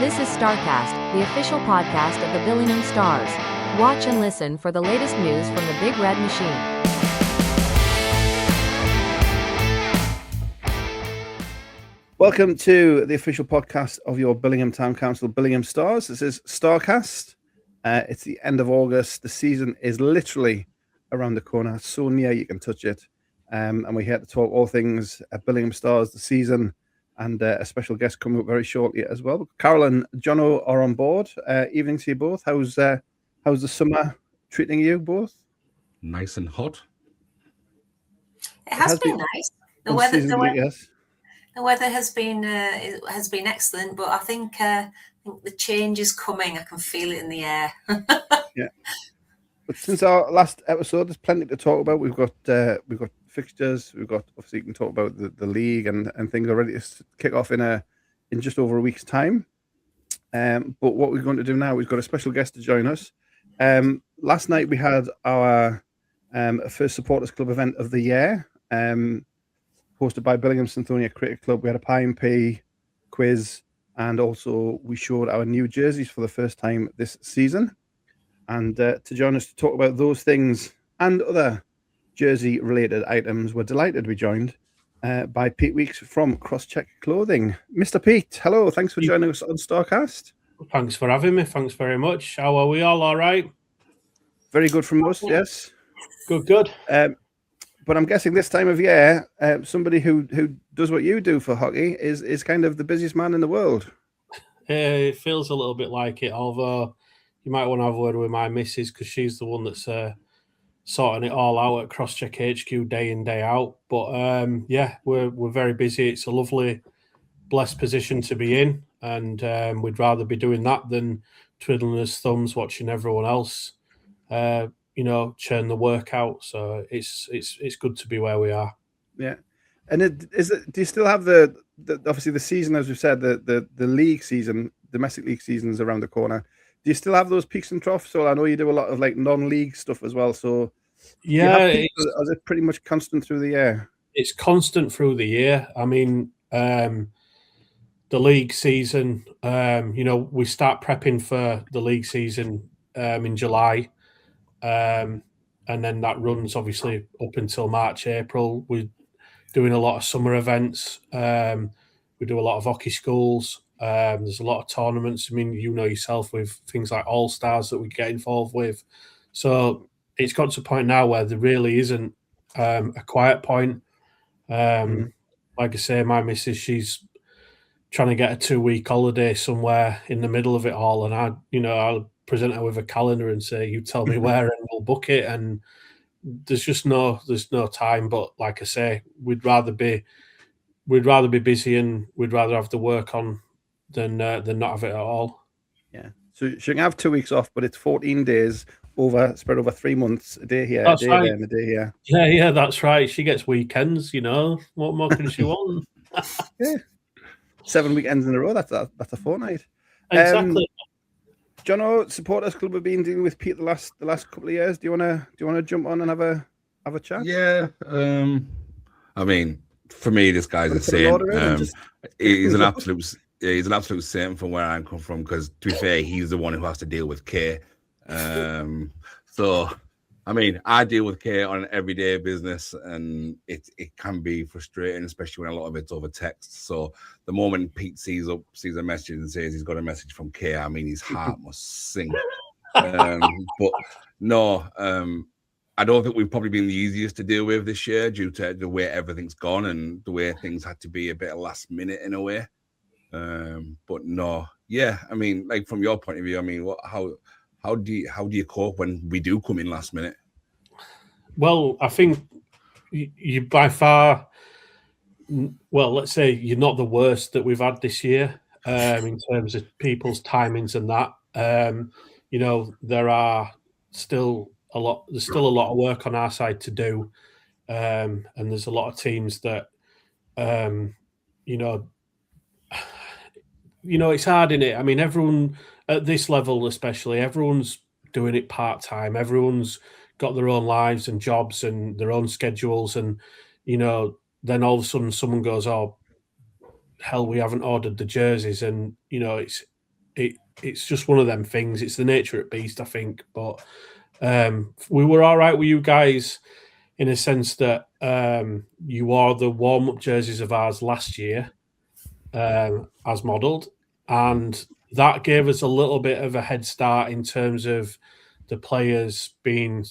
This is Starcast, the official podcast of the Billingham Stars. Watch and listen for the latest news from the Big Red Machine. Welcome to the official podcast of your Billingham Town Council, Billingham Stars. This is Starcast. It's the end of August. The season is literally around the corner, so near you can touch it. And we're here to talk all things Billingham Stars, the season, and a special guest coming up very shortly as well. Carol and Jono are on board. Evening to you both. How's the summer treating you both? Nice and hot. It has been nice. The weather has been excellent, but I think the change is coming. I can feel it in the air. Yeah. But since our last episode, there's plenty to talk about. We've got fixtures. We've got, obviously, you can talk about the league and things are ready to kick off in just over a week's time. But what we're going to do now, we've got a special guest to join us. Last night we had our first supporters club event of the year, hosted by Billingham Stars Cricket Club. We had a pie and pea quiz, and also we showed our new jerseys for the first time this season. And to join us to talk about those things and other jersey-related items, we're delighted to be joined by Pete Weeks from Crosscheck Clothing. Mr. Pete, hello. Thanks for joining us on Starcast. Thanks for having me. Thanks very much. How are we all right? Very good from us, yes. Good. But I'm guessing this time of year, somebody who does what you do for hockey is kind of the busiest man in the world. It feels a little bit like it, although you might want to have a word with my missus because she's the one that's sorting it all out at Crosscheck HQ day in, day out. But yeah, we're very busy. It's a lovely, blessed position to be in, and we'd rather be doing that than twiddling his thumbs watching everyone else, churn the work out. So it's good to be where we are. Yeah, and do you still have the obviously the season, as we've said, the league season, domestic league season is around the corner. Do you still have those peaks and troughs? So I know you do a lot of like non-league stuff as well. So yeah, is it pretty much constant through the year? It's constant through the year. I mean, the league season, we start prepping for the league season in July. And then that runs obviously up until March, April. We're doing a lot of summer events. We do a lot of hockey schools. There's a lot of tournaments. I mean, you know yourself with things like All Stars that we get involved with. So it's got to a point now where there really isn't a quiet point. Like I say, my missus, she's trying to get a 2-week holiday somewhere in the middle of it all. And I'll present her with a calendar and say, you tell me where and we'll book it. And there's no time. But like I say, we'd rather be busy and we'd rather have the work on than not have it at all. Yeah. So she can have 2 weeks off, but it's 14 days spread over 3 months, a day here, That's a day right. there, and a day here. Yeah, that's right. She gets weekends, What more can she want? Yeah. 7 weekends in a row, that's a fortnight. Exactly. Jono, supporters club have been dealing with Pete the last couple of years. Do you wanna jump on and have a chat? Yeah. I mean, for me, this guy's insane. He's an absolute saint from where I'm come from, because to be fair, he's the one who has to deal with Kay. So I mean, I deal with Kay on an everyday business, and it can be frustrating, especially when a lot of it's over text. So the moment Pete sees a message and says he's got a message from Kay, I mean, his heart must sink. But no, I don't think we've probably been the easiest to deal with this year due to the way everything's gone and the way things had to be a bit last minute in a way. But no, yeah, I mean, like from your point of view, I mean, how do you cope when we do come in last minute? Well, I think you by far, well, let's say you're not the worst that we've had this year in terms of people's timings and that. There's still a lot of work on our side to do, and there's a lot of teams that, it's hard, innit? I mean, everyone at this level, especially, everyone's doing it part-time. Everyone's got their own lives and jobs and their own schedules. And, then all of a sudden someone goes, oh, hell, we haven't ordered the jerseys. And, it's just one of them things. It's the nature of the beast, I think. But we were all right with you guys in a sense that you wore the warm-up jerseys of ours last year as modelled, and that gave us a little bit of a head start in terms of the players being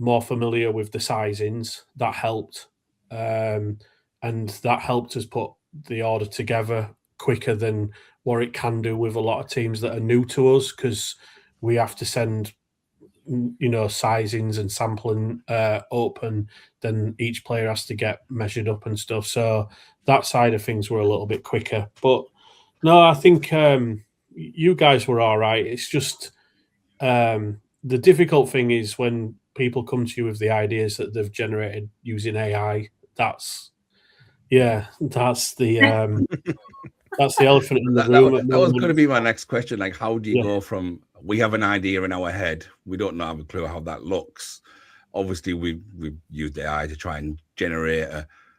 more familiar with the sizings. That helped, and that helped us put the order together quicker than what it can do with a lot of teams that are new to us, because we have to send sizings and sampling up, and then each player has to get measured up and stuff. So that side of things were a little bit quicker. But no, I think you guys were all right. It's just the difficult thing is when people come to you with the ideas that they've generated using AI. That's the that's the elephant in the room. That was going to be my next question. Like, how do you go from, we have an idea in our head, we don't have a clue how that looks. Obviously, we've used AI to try and generate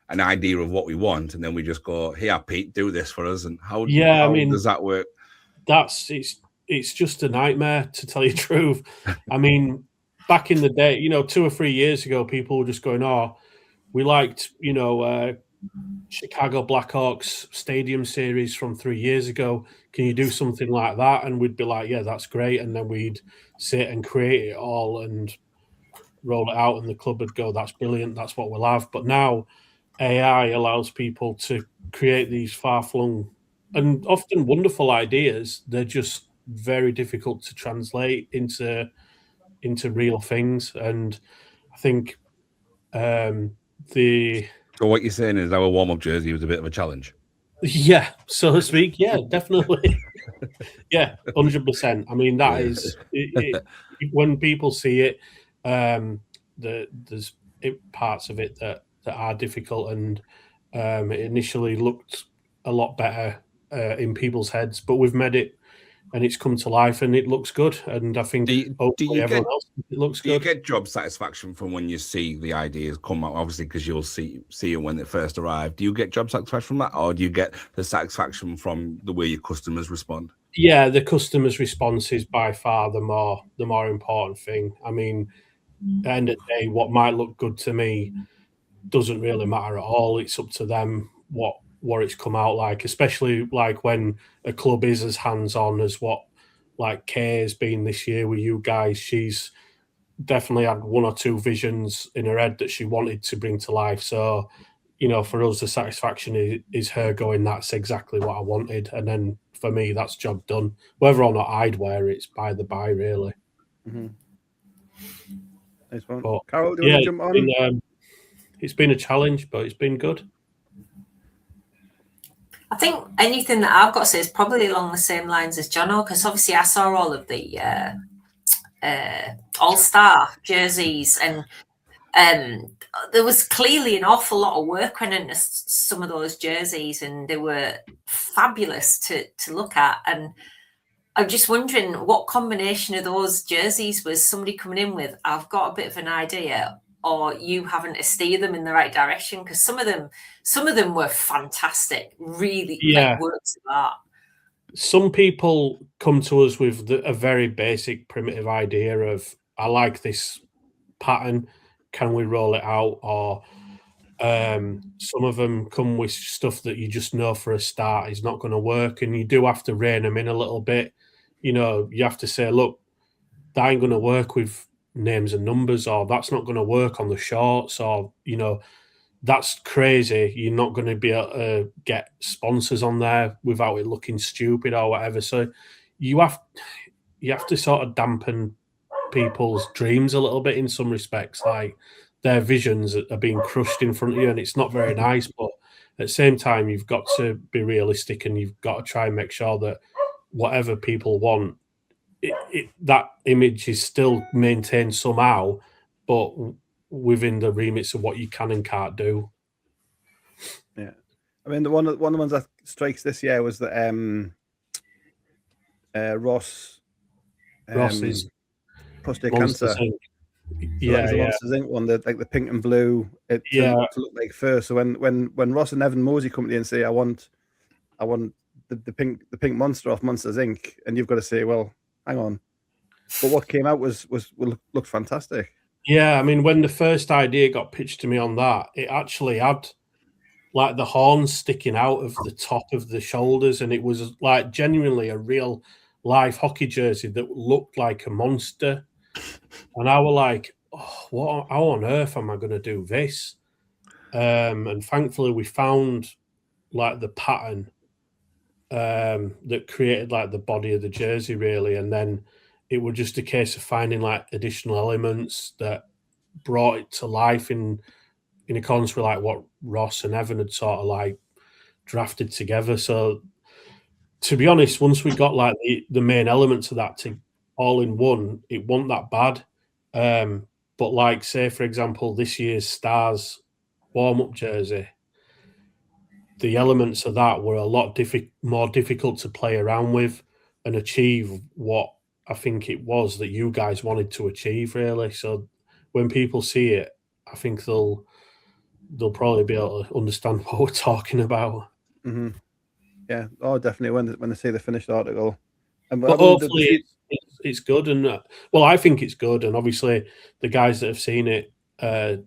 an idea of what we want, and then we just go, "Here, Pete, do this for us." And how does that work? It's just a nightmare, to tell you the truth. I mean, back in the day, 2 or 3 years ago, people were just going, "Oh, we liked, Chicago Blackhawks Stadium Series from 3 years ago. Can you do something like that?" And we'd be like, "Yeah, that's great." And then we'd sit and create it all and roll it out, and the club would go, "That's brilliant. That's what we'll have." But now AI allows people to create these far-flung and often wonderful ideas. They're just very difficult to translate into real things. And I think So what you're saying is our warm-up jersey was a bit of a challenge? Yeah, so to speak. Yeah, definitely. Yeah, 100%. I mean, that is when people see it, there's parts of it that are difficult, and it initially looked a lot better in people's heads, but we've made it and it's come to life and it looks good. And I think everyone else, it looks good. Do you get job satisfaction from when you see the ideas come out? Obviously, because you'll see it when they first arrive. Do you get job satisfaction from that, or do you get the satisfaction from the way your customers respond? Yeah, the customer's response is by far the more important thing. I mean, at the end of the day, what might look good to me doesn't really matter at all. It's up to them what it's come out like, especially like when a club is as hands-on as what like Kay has been this year with you guys. She's definitely had 1 or 2 visions in her head that she wanted to bring to life. So, for us, the satisfaction is her going, "That's exactly what I wanted." And then for me, that's job done. Whether or not I'd wear it's by the by, really. Mm-hmm. Nice one. But, Carol, do you want to jump on? It's been a challenge, but it's been good. I think anything that I've got to say is probably along the same lines as Jono, because obviously I saw all of the All-Star jerseys, and there was clearly an awful lot of work went into some of those jerseys, and they were fabulous to look at. And I'm just wondering what combination of those jerseys was somebody coming in with, "I've got a bit of an idea," or you having to steer them in the right direction? Because some of them were fantastic, really like works of art. Some people come to us with a very basic, primitive idea of, "I like this pattern. Can we roll it out?" Or some of them come with stuff that you just know for a start is not going to work, and you do have to rein them in a little bit. You have to say, "Look, that ain't going to work with names and numbers," or "That's not going to work on the shorts," or "That's crazy. You're not going to be able to get sponsors on there without it looking stupid," or whatever. So you have to sort of dampen people's dreams a little bit in some respects. Like, their visions are being crushed in front of you, and it's not very nice. But at the same time, you've got to be realistic, and you've got to try and make sure that whatever people want, that image is still maintained somehow, but within the remits of what you can and can't do. Yeah, I mean, one of the ones that strikes this year was that Ross's prostate cancer. Yeah, the Monsters Inc. one, like the pink and blue. To look like first. So when Ross and Evan Mosey come to you and say, I want the pink monster off Monsters Inc., and you've got to say, well, hang on. But what came out looked fantastic. Yeah, I mean, when the first idea got pitched to me on that, it actually had like the horns sticking out of the top of the shoulders, and it was like genuinely a real live hockey jersey that looked like a monster. And I was like, oh, how on earth am I going to do this? And thankfully we found like the pattern that created like the body of the jersey really, and then it was just a case of finding like additional elements that brought it to life in accordance with like what Ross and Evan had sort of like drafted together. So to be honest, once we got like the main elements of that to all in one, it wasn't that bad. But like say for example this year's Stars warm-up jersey, the elements of that were a lot more difficult to play around with and achieve what I think it was that you guys wanted to achieve really. So when people see it, I think they'll probably be able to understand what we're talking about. Mm-hmm. Yeah, definitely when they see the finished article. But hopefully it's good, and well, I think it's good, and obviously the guys that have seen it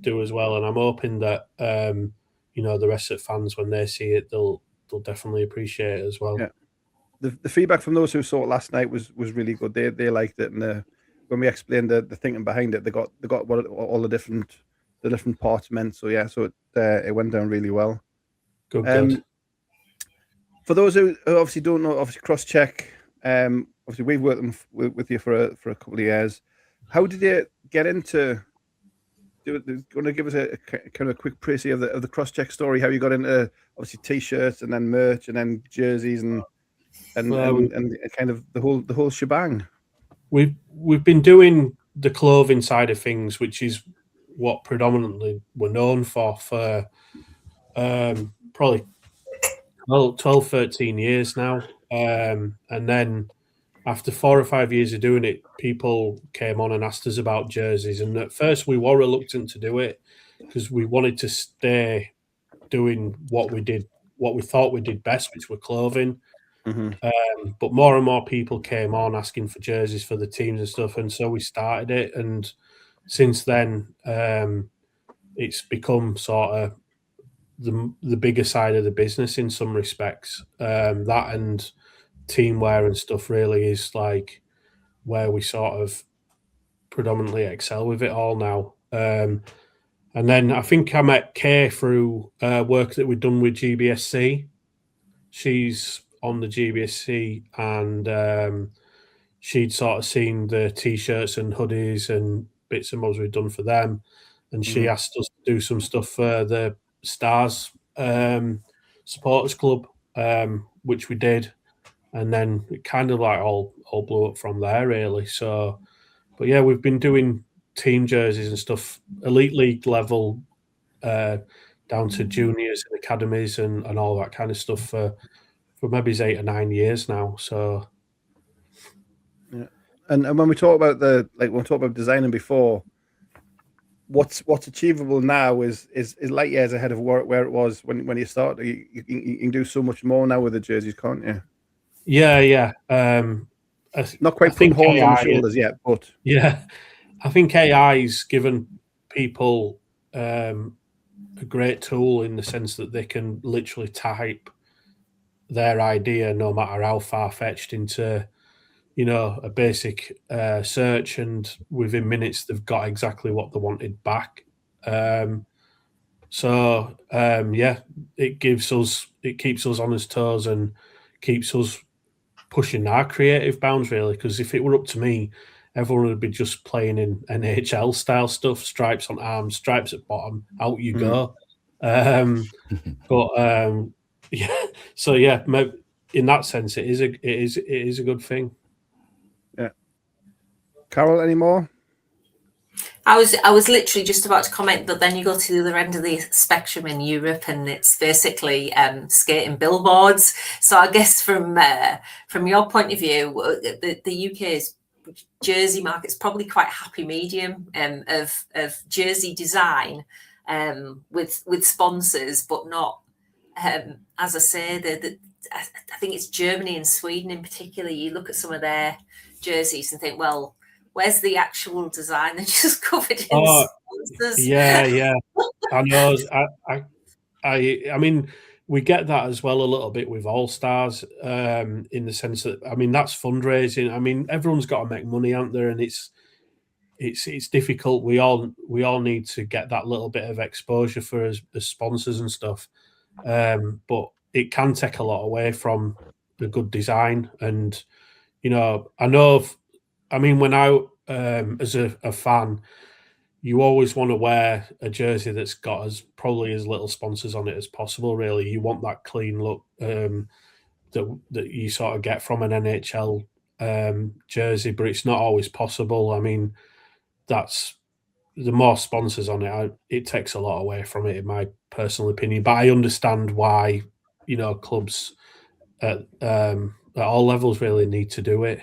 do as well. And I'm hoping that the rest of the fans, when they see it, they'll definitely appreciate it as well. Yeah, the feedback from those who saw it last night was really good. They liked it, and when we explained the thinking behind it, they got what all the different parts meant. So yeah, so it went down really well. Good. For those who obviously don't know, obviously Crosscheck, obviously we've worked with you for a couple of years. How did you get into? Going to give us a kind of quick précis of the Crosscheck story? How you got into obviously t-shirts and then merch and then jerseys and kind of the whole shebang. We've been doing the clothing side of things, which is what predominantly we're known for probably 12, 13 years now. And then after 4 or 5 years of doing it, people came on and asked us about jerseys. And at first we were reluctant to do it because we wanted to stay doing what we thought we did best, which were clothing. Mm-hmm. But more and more people came on asking for jerseys for the teams and stuff. And so we started it. And since then, it's become sort of the bigger side of the business in some respects. That and teamwear and stuff really is like where we sort of predominantly excel with it all now. And then I think I met Kay through work that we've done with GBSC. She's on the GBSC, and she'd sort of seen the t-shirts and hoodies and bits and bobs we've done for them, and she asked us to do some stuff for the Stars supporters club, which we did, and then it kind of like all blew up from there really. So, but yeah, we've been doing team jerseys and stuff, elite league level, down to juniors and academies and all that kind of stuff for maybe 8 or 9 years now. So yeah, and when we talk about when we talk about designing before, what's achievable now is light years ahead of where it was when you started. You can do so much more now with the jerseys, can't you? Yeah. Not quite putting horns on the shoulders yet, but yeah, I think AI's given people a great tool in the sense that they can literally type their idea, no matter how far-fetched, into a basic search, and within minutes they've got exactly what they wanted back. So it keeps us on his toes and keeps us pushing our creative bounds really, because if it were up to me, everyone would be just playing in NIHL style stuff, stripes on arms, stripes at bottom, out you go. Yeah, so yeah, in that sense it is a good thing. Yeah. Carol, any more? I was literally just about to comment, but then you go to the other end of the spectrum in Europe, and it's basically skating billboards. So I guess from your point of view, the UK's jersey market's probably quite a happy medium of jersey design with sponsors, but not as I say, I think it's Germany and Sweden in particular. You look at some of their jerseys and think, well, where's the actual design? They're just covered in sponsors. Yeah. I know. I mean, we get that as well a little bit with All Stars, in the sense that, I mean, that's fundraising. I mean, everyone's got to make money out there, and it's difficult. We all need to get that little bit of exposure for as sponsors and stuff, but it can take a lot away from the good design. And I mean, when I as a fan, you always want to wear a jersey that's got probably as little sponsors on it as possible. Really, you want that clean look that you sort of get from an NHL jersey, but it's not always possible. I mean, that's the more sponsors on it, it takes a lot away from it, in my personal opinion. But I understand why clubs at all levels really need to do it.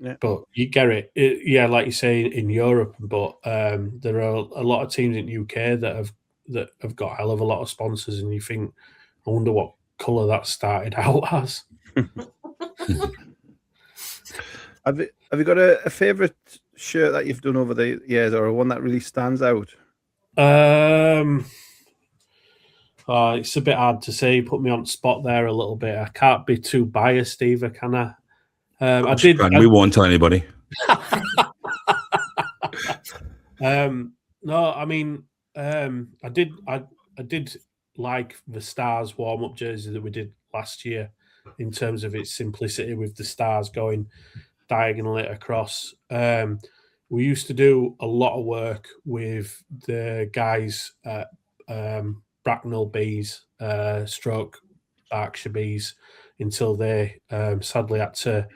Yeah. But you get it, like you say, in Europe. But there are a lot of teams in UK that have got a hell of a lot of sponsors, and you think, I wonder what colour that started out as. Have you got a favourite shirt that you've done over the years, or one that really stands out? It's a bit hard to say. You put me on the spot there a little bit. I can't be too biased either, can I? We won't tell anybody. No, I mean, I did like the Stars warm-up jersey that we did last year, in terms of its simplicity, with the stars going diagonally across. We used to do a lot of work with the guys at Bracknell Bees, stroke Berkshire Bees, until they sadly had to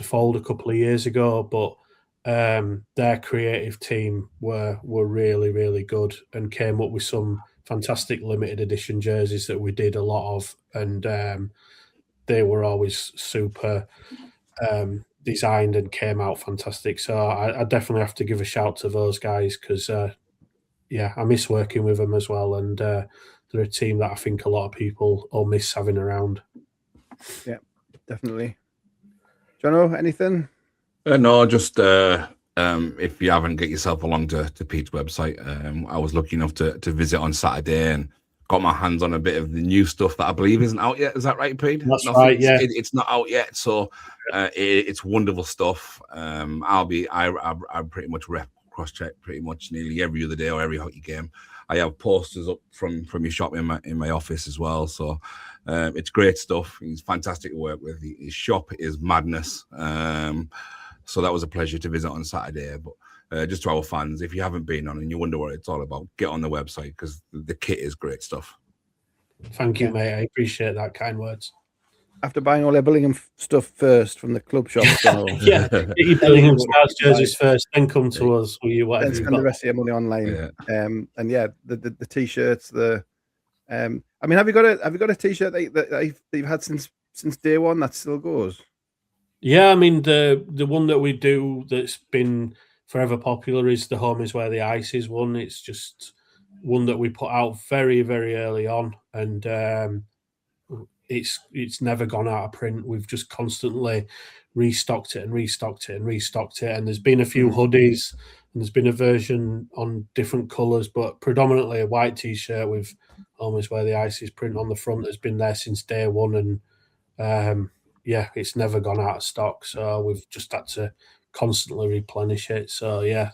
fold a couple of years ago. But their creative team were really, really good, and came up with some fantastic limited edition jerseys that we did a lot of, and they were always super designed and came out fantastic. So I definitely have to give a shout to those guys, because I miss working with them as well, and they're a team that I think a lot of people will miss having around. Yeah, definitely. Jono, anything? No, just if you haven't, get yourself along to Pete's website. I was lucky enough to visit on Saturday and got my hands on a bit of the new stuff that I believe isn't out yet. Is that right, Pete? That's right, yeah. It's not out yet, so it's wonderful stuff. I pretty much cross-check pretty much nearly every other day or every hockey game. I have posters up from your shop in my office as well, so it's great stuff. He's fantastic to work with. His shop is madness. So that was a pleasure to visit on Saturday. But just to our fans, if you haven't been on and you wonder what it's all about, get on the website, because the kit is great stuff. Thank you, mate. I appreciate that kind words. After buying all their Billingham stuff first from the club shop, yeah, get your Billingham Stars jerseys first, then come to us. Then spend the rest of your money online. Yeah. And yeah, the t-shirts. I mean, have you got a t-shirt that you've had since day one that still goes? Yeah, I mean, the one that we do that's been forever popular is the Home is Where the Ice is one. It's just one that we put out very, very early on, and it's never gone out of print. We've just constantly restocked it. And there's been a few hoodies, and there's been a version on different colours, but predominantly a white t-shirt with Home is Where the Ice is print on the front has been there since day one, and it's never gone out of stock. So we've just had to constantly replenish it. So yeah,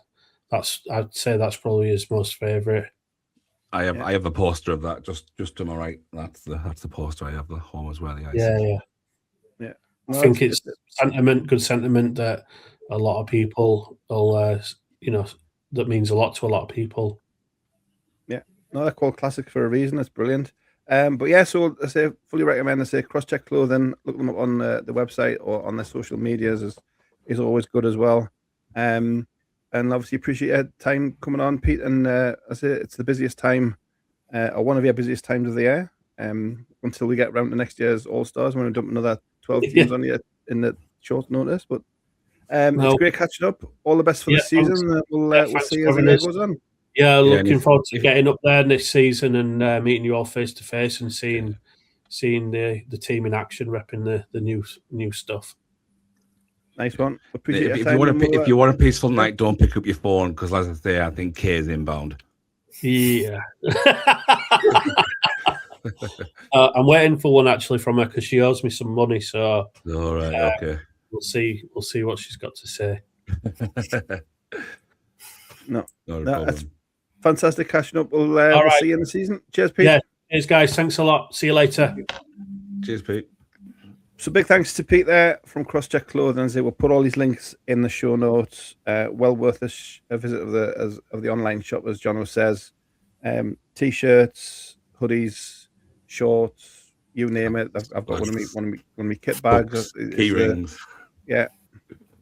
I'd say that's probably his most favourite. I have a poster of that just to my right. That's the poster I have. The Home is Where the Ice is. Yeah. I think it's good sentiment that a lot of people will, that means a lot to a lot of people. Yeah, no, they're called classics for a reason. It's brilliant. But yeah, so I say fully recommend. I say cross-check clothing. Look them up on the website or on their social medias is always good as well. And obviously appreciate your time coming on, Pete. And I say it's the busiest time, or one of your busiest times of the year. Until we get round to next year's All Stars, when we dump another 12 teams on you in the short notice. But it's great catching up. All the best for the season. We'll see as the year goes on. Yeah, looking forward to getting up there next season and meeting you all face to face and seeing seeing the team in action, repping the new stuff. Nice one. Appreciate if you want a peaceful night, don't pick up your phone because, as I say, I think Kay is inbound. Yeah. I'm waiting for one actually from her because she owes me some money. So all right, okay. We'll see what she's got to say. No, that's fantastic catching up. We'll see you in the season. Cheers, Pete. Yeah, cheers, guys. Thanks a lot. See you later. Cheers, Pete. So big thanks to Pete there from Crosscheck Clothing. As we'll put all these links in the show notes. Well worth a visit of the online shop, as Jono says. T-shirts, hoodies, shorts, you name it. I've got one of me kit bags, key rings,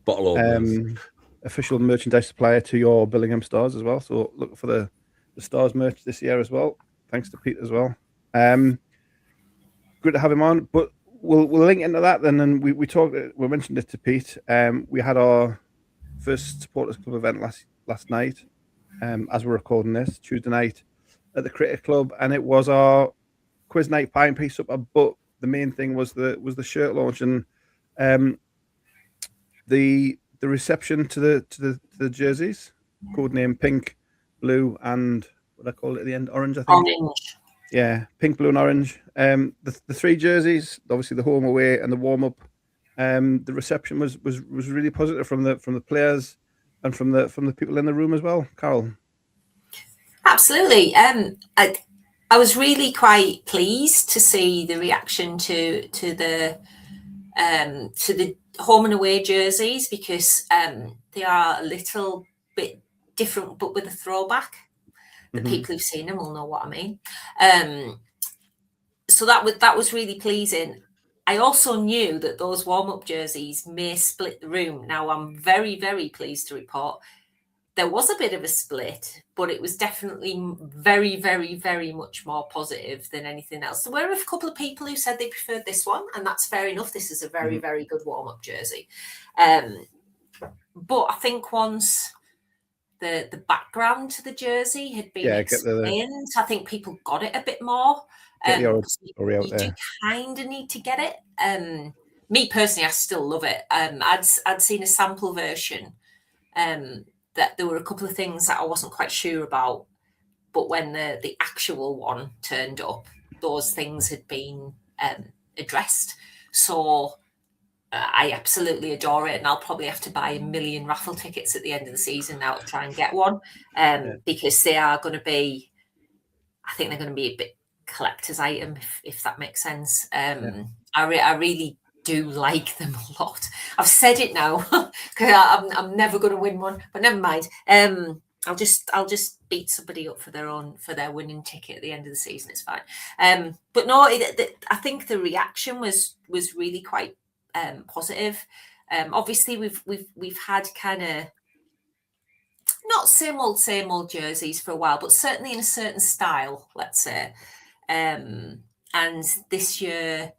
bottle openers. Official merchandise supplier to your Billingham Stars as well. So look for the Stars merch this year as well. Thanks to Pete as well. Good to have him on, but we'll link into that then. And we mentioned it to Pete. We had our first supporters club event last night, as we're recording this Tuesday night at the Cricket Club, and it was our quiz night pie and piece up. But the main thing was the shirt launch and the reception to the jerseys, codename pink, blue, and what I call it at the end, orange. I think. Orange. Yeah, pink, blue, and orange. The three jerseys, obviously the home, away, and the warm up. The reception was really positive from the players and from the people in the room as well. Carol. Absolutely. I was really quite pleased to see the reaction to the home and away jerseys because they are a little bit different, but with a throwback. The people who've seen them will know what I mean. So that was really pleasing. I also knew that those warm-up jerseys may split the room. Now, I'm very, very pleased to report there was a bit of a split, but it was definitely very, very, very much more positive than anything else. There were a couple of people who said they preferred this one, and that's fair enough. This is a very, very good warm-up jersey. But I think once the background to the jersey had been explained, I think people got it a bit more. You do kind of need to get it. Me personally, I still love it. I'd seen a sample version that there were a couple of things that I wasn't quite sure about, but when the actual one turned up, those things had been addressed. So I absolutely adore it, and I'll probably have to buy 1 million raffle tickets at the end of the season now to try and get one, because they are going to be, I think they're going to be a bit collector's item, if that makes sense. I really do like them a lot. I've said it now because I'm never going to win one, but never mind. I'll just beat somebody up for their winning ticket at the end of the season. It's fine. But no, I think the reaction was really quite positive. Obviously, we've had kind of not same old jerseys for a while, but certainly in a certain style, let's say. And this year,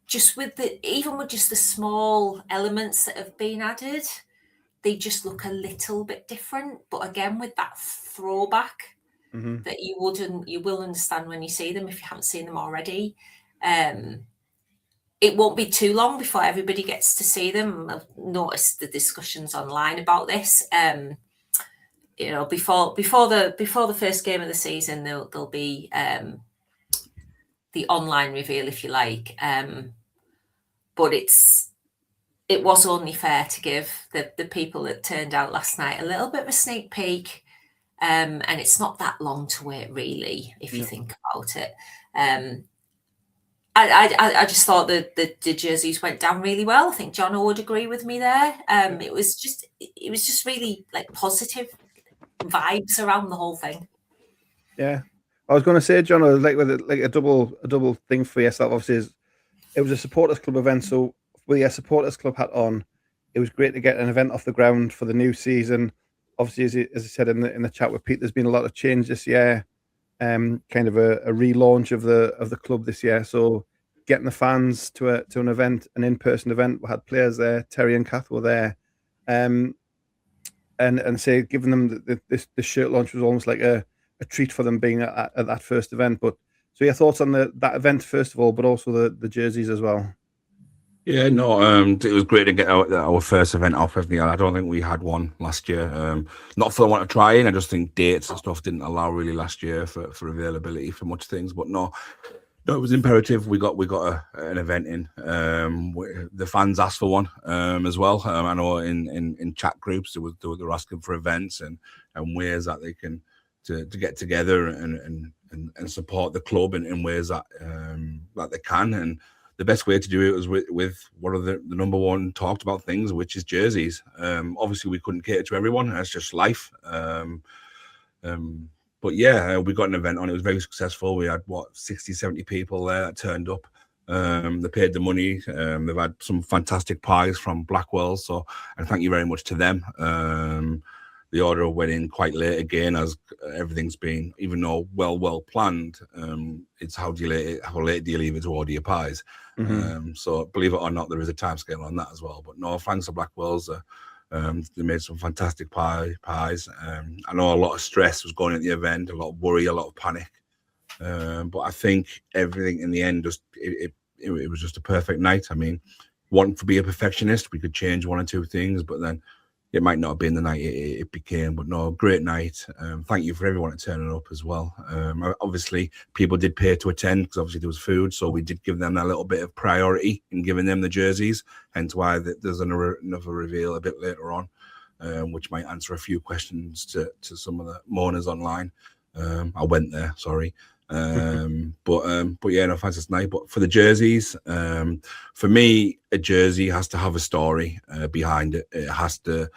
just with just the small elements that have been added, they just look a little bit different. But again, with that throwback that you will understand when you see them if you haven't seen them already. It won't be too long before everybody gets to see them. I've noticed the discussions online about this. Before the first game of the season, there'll be the online reveal, if you like. But it was only fair to give the people that turned out last night a little bit of a sneak peek. And it's not that long to wait, really, if you think about it. I just thought the jerseys went down really well. I think John would agree with me there. It was just really like positive vibes around the whole thing. Yeah, I was going to say, John, like with a double thing for yourself. Obviously, it was a supporters club event, so with your supporters club hat on, it was great to get an event off the ground for the new season. Obviously, as I said in the chat with Pete, there's been a lot of change this year. Kind of a relaunch of the club this year. So getting the fans to an event, an in-person event, we had players there. Terry and Kath were there, and say giving them this shirt launch was almost like a treat for them being at that first event. But So your thoughts on that event first of all, but also the jerseys as well. Yeah, no, it was great to get our first event off of the year. I don't think we had one last year. Not for the want of trying. I just think dates and stuff didn't allow really last year for availability for much things. But no, it was imperative. We got an event in. The fans asked for one as well. I know in chat groups they were asking for events and ways that they can to get together and support the club in ways that they can. And the best way to do it was with one of the number one talked about things, which is jerseys. Obviously, we couldn't cater to everyone. That's just life. But yeah, we got an event on. It was very successful. We had 60, 70 people there that turned up. They paid the money. They've had some fantastic pies from Blackwell. So, and thank you very much to them. The order went in quite late again, as everything's been, even though well planned. It's how late do you leave it to order your pies? Mm-hmm. So believe it or not, there is a time scale on that as well. But no, thanks to Blackwell's. They made some fantastic pies. I know a lot of stress was going at the event, a lot of worry, a lot of panic. But I think everything in the end it was just a perfect night. I mean, wanting to be a perfectionist, we could change one or two things, but then it might not have been the night it became. But no, great night. Thank you for everyone turning up as well. Obviously, people did pay to attend because obviously there was food, so we did give them a little bit of priority in giving them the jerseys. Hence why there's another reveal a bit later on, which might answer a few questions to some of the mourners online. I went there, sorry. But yeah, no, fantastic night. But for the jerseys, for me, a jersey has to have a story behind it. It has to,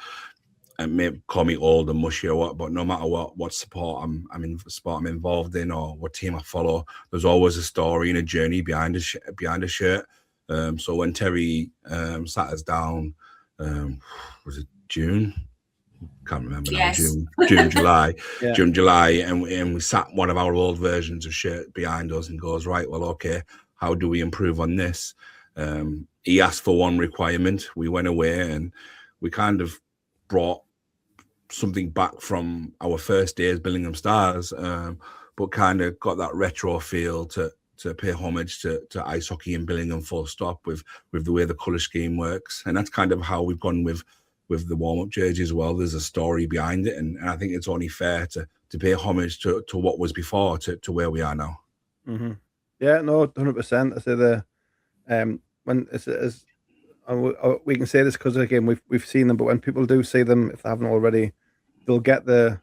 maybe call me old and mushy or what, but no matter what sport I'm involved in or what team I follow, there's always a story and a journey behind a shirt. So when Terry sat us down, was it June? Can't remember now. Yes. June, July, Yeah. June, July, and we sat one of our old versions of shirt behind us and goes, right, well, okay, how do we improve on this? He asked for one requirement. We went away and we kind of brought something back from our first day as Billingham Stars, but kind of got that retro feel to pay homage to ice hockey in Billingham, full stop, with the way the colour scheme works. And that's kind of how we've gone with the warm-up jersey as well. There's a story behind it, and I think it's only fair to pay homage to what was before to where we are now. Mm-hmm. Yeah, no, 100%. I say when we can say this because again we've seen them, but when people do see them, if they haven't already, they'll get the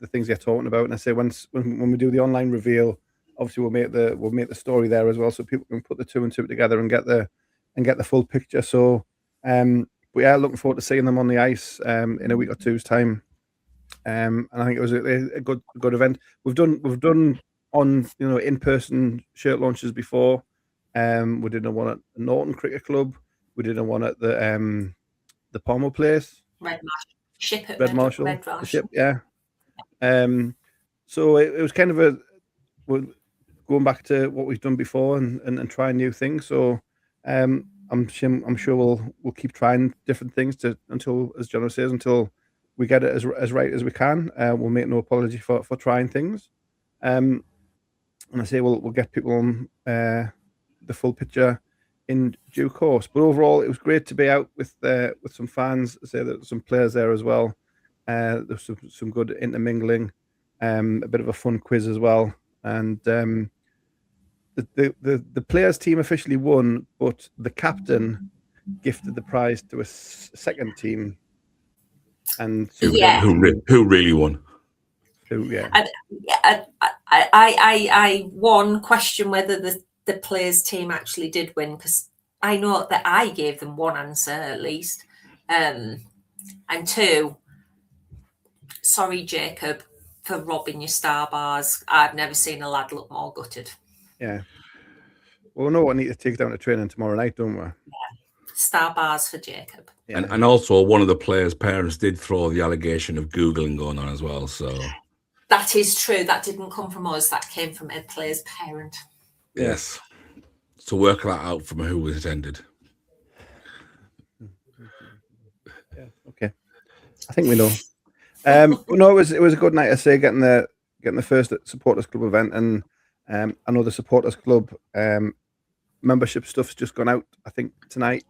things you're talking about. And I say when we do the online reveal, obviously we'll make the story there as well, so people can put the two and two together and get the full picture. So we are looking forward to seeing them on the ice in a week or two's time. And I think it was a good event. We've done on in-person shirt launches before. We did one at Norton Cricket Club. We did one at the Palmer place. Red Marshall. Marshall. The ship, yeah. So it was kind of we're going back to what we've done before and trying new things. So I'm sure we'll keep trying different things until, as John says, until we get it as right as we can. We'll make no apology for trying things. And I say we'll get people on the full picture in due course. But overall, it was great to be out with some fans. I say there's some players there as well. There's some good intermingling, a bit of a fun quiz as well, and the players team officially won, but the captain gifted the prize to a second team. And so who really won? I one question whether the players team actually did win, because I know that I gave them one answer at least, and two, sorry Jacob for robbing your star bars. I've never seen a lad look more gutted. Yeah. Well, we know what I need to take down to training tomorrow night, don't we? Yeah. Star bars for Jacob. Yeah. And also one of the players' parents did throw the allegation of Googling going on as well. So that is true. That didn't come from us. That came from a player's parent. Yes. So work that out from who was attended. Yeah. Okay. I think we know. No, it was a good night. I say getting the first supporters club event, and I know the supporters club membership stuff's just gone out, I think, tonight.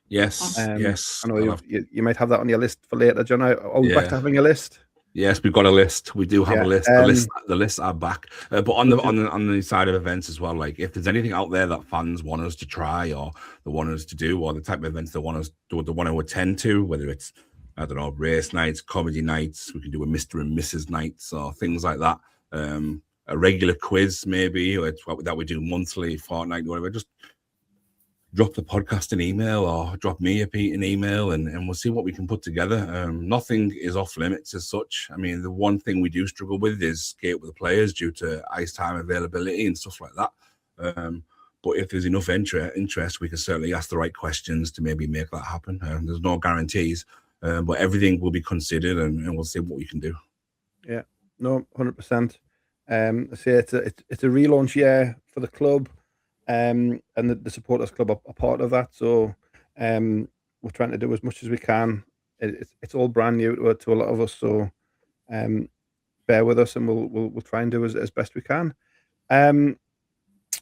Yes, yes. I know you might have that on your list for later, John. Are we back to having a list? Yes, we've got a list. We do have a list. The lists are back. But on the side of events as well, like if there's anything out there that fans want us to try or they want us to do, or the type of events they want to attend to, whether it's, I don't know, race nights, comedy nights, we can do a Mr. and Mrs. nights or things like that. A regular quiz maybe, or that we do monthly, fortnightly, whatever. Just drop the podcast an email or drop me an email and we'll see what we can put together. Nothing is off limits as such. I mean, the one thing we do struggle with is skate with the players due to ice time availability and stuff like that. But if there's enough interest, we can certainly ask the right questions to maybe make that happen. There's no guarantees, but everything will be considered and we'll see what we can do. Yeah, no, 100%. I say it's a relaunch year for the club. And the supporters club are part of that, so we're trying to do as much as we can. It's all brand new to a lot of us, so bear with us, and we'll try and do as best we can.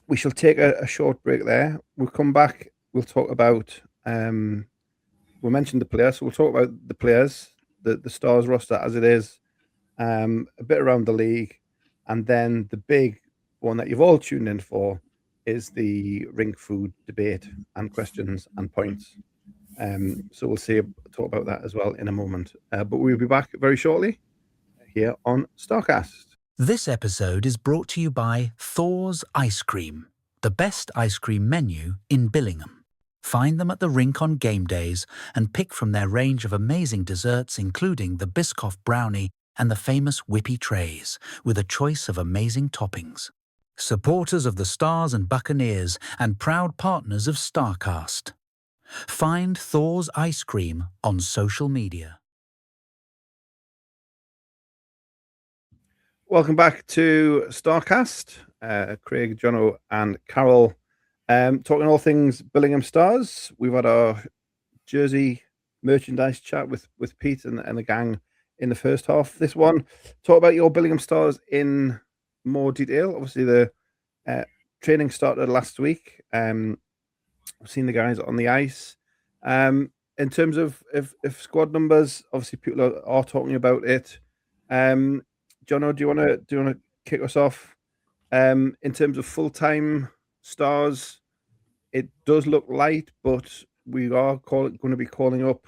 We shall take a short break there. We'll come back. We'll talk about. We mentioned the players, so we'll talk about the players, the Stars roster as it is, a bit around the league, and then the big one that you've all tuned in for is the rink food debate and questions and points. So we'll talk about that as well in a moment. But we'll be back very shortly here on Starcast. This episode is brought to you by Thor's Ice Cream, the best ice cream menu in Billingham. Find them at the rink on game days and pick from their range of amazing desserts, including the Biscoff brownie and the famous whippy trays, with a choice of amazing toppings. Supporters of the Stars and Buccaneers and proud partners of Starcast. Find Thor's Ice Cream on social media. Welcome back to Starcast. Craig, Jono and Carol talking all things Billingham Stars. We've had our jersey merchandise chat with Pete and the gang in the first half. This one, talk about your Billingham Stars in more detail. Obviously, the training started last week. I've seen the guys on the ice. In terms of if squad numbers, obviously people are talking about it. Jono, do you want to kick us off? In terms of full-time Stars, it does look light, but we are going to be calling up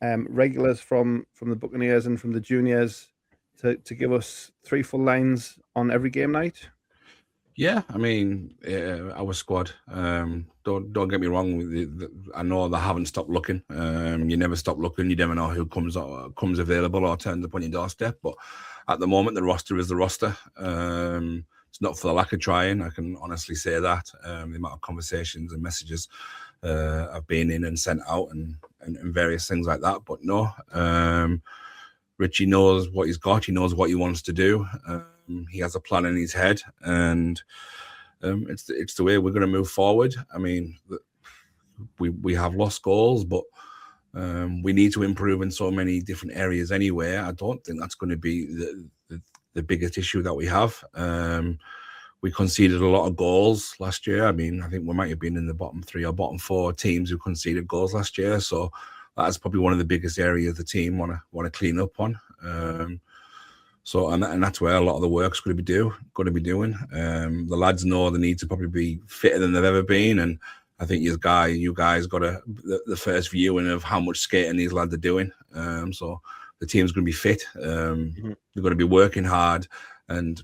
regulars from the Buccaneers and from the juniors to give us 3 full lines on every game night. Yeah, I mean, our squad. Don't get me wrong. I know they haven't stopped looking. You never stop looking. You never know who comes available or turns up on your doorstep. But at the moment, the roster is the roster. It's not for the lack of trying. I can honestly say that. The amount of conversations and messages I've been in and sent out and various things like that. But no, Richie knows what he's got. He knows what he wants to do. He has a plan in his head, and it's the way we're going to move forward. I mean, we have lost goals, but we need to improve in so many different areas anyway. I don't think that's going to be the biggest issue that we have. We conceded a lot of goals last year. I mean, I think we might have been in the bottom 3 or bottom 4 teams who conceded goals last year. So that's probably one of the biggest areas the team want to clean up on. So and that's where a lot of the work's going to be doing. The lads know they need to probably be fitter than they've ever been, and I think you guys got the first viewing of how much skating these lads are doing. So the team's going to be fit. They're going to be working hard, and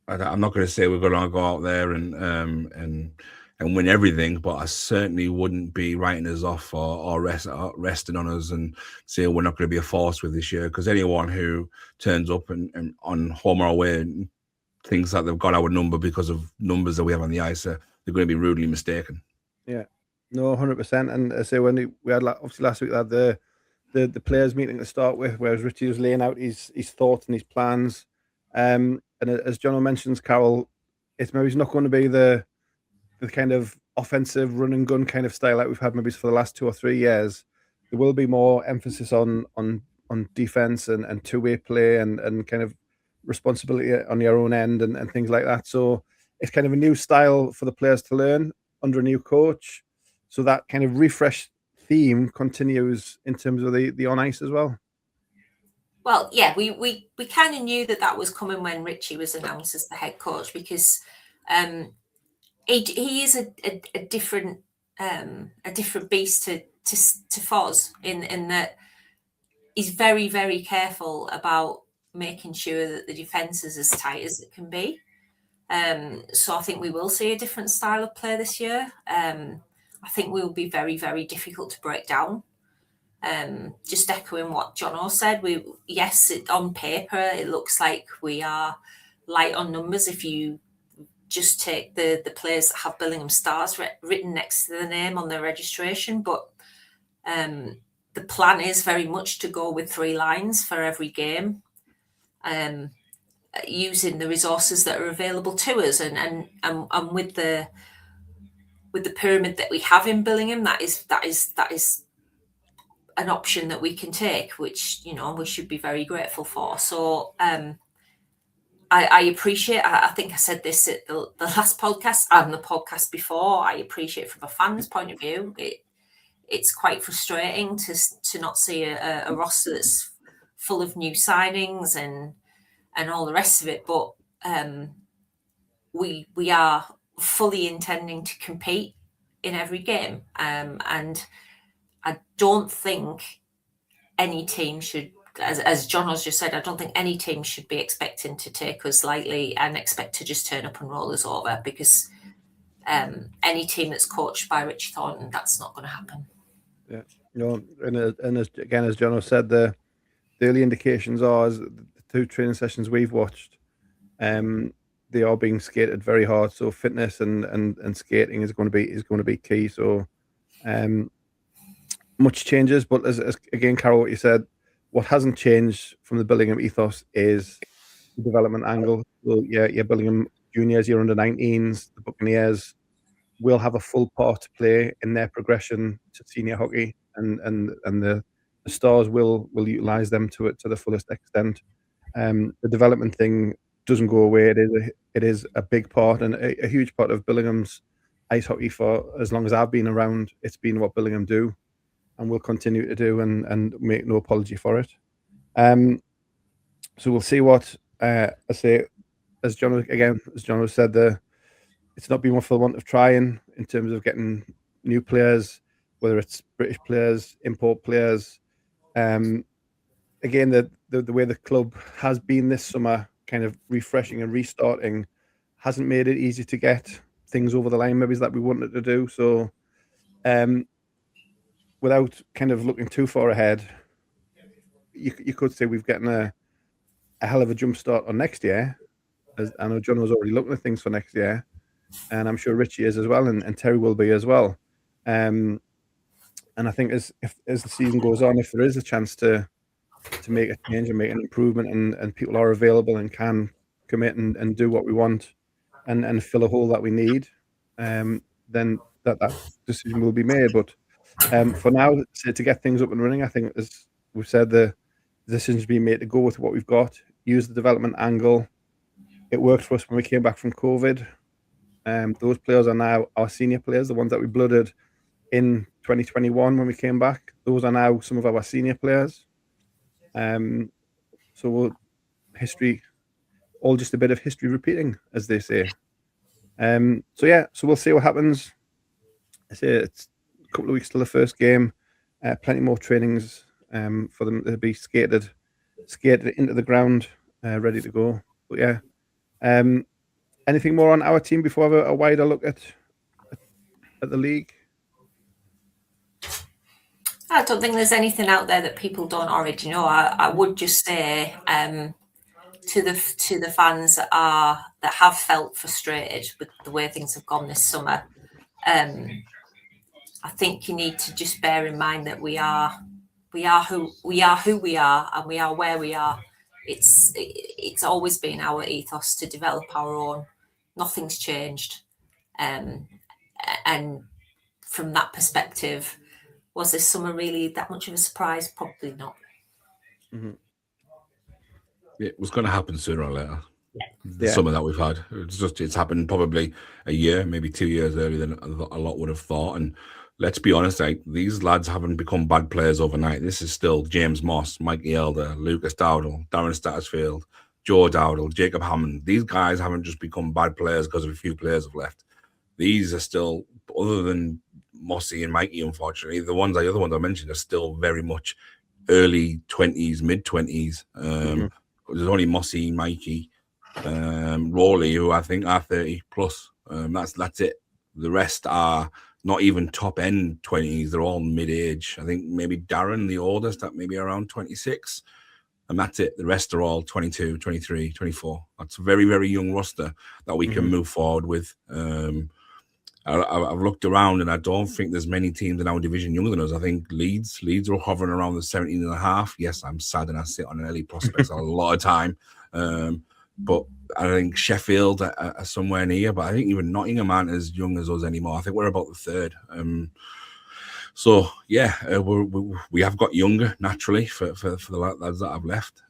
I'm not going to say we're going to go out there and win everything, but I certainly wouldn't be writing us off or resting on us and say we're not going to be a force with this year, because anyone who turns up and on home or away and thinks that they've got our number because of numbers that we have on the ice, they're going to be rudely mistaken. Yeah, no, 100%. And I say when we had obviously last week we had the players meeting to start with, whereas Richie was laying out his thoughts and his plans. And as Jono mentions, Carol, it's not going to be the kind of offensive run and gun kind of style that we've had maybe for the last 2 or 3 years. There will be more emphasis on defense and two-way play and kind of responsibility on your own end and things like that. So it's kind of a new style for the players to learn under a new coach. So that kind of refreshed theme continues in terms of the on ice as well. Well, yeah, we kind of knew that was coming when Richie was announced as the head coach, because he is a different beast to Foz in that he's very, very careful about making sure that the defence is as tight as it can be. So I think we will see a different style of play this year. I think we will be very, very difficult to break down. Just echoing what Jono said, on paper it looks like we are light on numbers if you just take the players that have Billingham Stars written next to the name on their registration, but the plan is very much to go with 3 lines for every game, using the resources that are available to us, and with the pyramid that we have in Billingham, that is an option that we can take, which we should be very grateful for. So I appreciate. I think I said this at the last podcast and the podcast before. I appreciate from a fan's point of view. It's quite frustrating to not see a roster that's full of new signings and all the rest of it. But we are fully intending to compete in every game, and I don't think any team should, as John has just said, I don't think any team should be expecting to take us lightly and expect to just turn up and roll us over, because any team that's coached by Richie Thornton, that's not going to happen. Yeah, and as John has said, the early indications are, as the 2 training sessions we've watched, they are being skated very hard. So fitness and skating is going to be key. So much changes, but as again, Carol, what you said, what hasn't changed from the Billingham ethos is the development angle. So your Billingham juniors, your under 19s, the Buccaneers will have a full part to play in their progression to senior hockey, and the Stars will utilise them to the fullest extent. The development thing doesn't go away. It is a big part and a huge part of Billingham's ice hockey for as long as I've been around. It's been what Billingham do, and will continue to do, and make no apology for it. So we'll see what I say. As John said, it's not been for the want of trying in terms of getting new players, whether it's British players, import players. Again, the way the club has been this summer, kind of refreshing and restarting, hasn't made it easy to get things over the line, maybe that we wanted to do. So, without kind of looking too far ahead, you could say we've gotten a hell of a jump start on next year. As I know John was already looking at things for next year, and I'm sure Richie is as well, and Terry will be as well. And I think as the season goes on, if there is a chance to make a change and make an improvement, and people are available and can commit and do what we want and fill a hole that we need, then that decision will be made. But for now, to get things up and running, I think, as we've said, the decision's been made to go with what we've got, use the development angle. It worked for us when we came back from COVID. Those players are now our senior players, the ones that we blooded in 2021 when we came back. Those are now some of our senior players. So history, all just a bit of history repeating, as they say. So we'll see what happens. I say it's a couple of weeks till the first game. Plenty more trainings for them to be skated into the ground, ready to go. But yeah. Anything more on our team before I have a wider look at the league? I don't think there's anything out there that people don't already know. I would just say to the fans that have felt frustrated with the way things have gone this summer, I think you need to just bear in mind that we are who we are, and we are where we are. It's always been our ethos to develop our own. Nothing's changed, and from that perspective, was this summer really that much of a surprise? Probably not. Mm-hmm. It was going to happen sooner or later. The Yeah. summer that we've had, it's happened probably a year, maybe 2 years earlier than a lot would have thought. And let's be honest, like, these lads haven't become bad players overnight. This is still James Moss, Mikey Elder, Lucas Dowdle, Darren Stattersfield, Joe Dowdle, Jacob Hammond. These guys haven't just become bad players because of a few players have left. These are still, other than Mossy and Mikey, unfortunately, the other ones I mentioned are still very much early 20s, mid 20s. There's only Mossy, Mikey, Rawley, who I think are 30 plus. That's it. The rest are not even top end 20s. They're all mid age. I think maybe Darren, the oldest, at maybe around 26. And that's it. The rest are all 22, 23, 24. That's a very, very young roster that we can move forward with. I've looked around and I don't think there's many teams in our division younger than us. I think Leeds are hovering around the 17 and a half. Yes, I'm sad and I sit on early prospects a lot of time. But I think Sheffield are somewhere near, but I think even Nottingham aren't as young as us anymore. I think we're about the third. So yeah, we have got younger naturally for the lads that have left.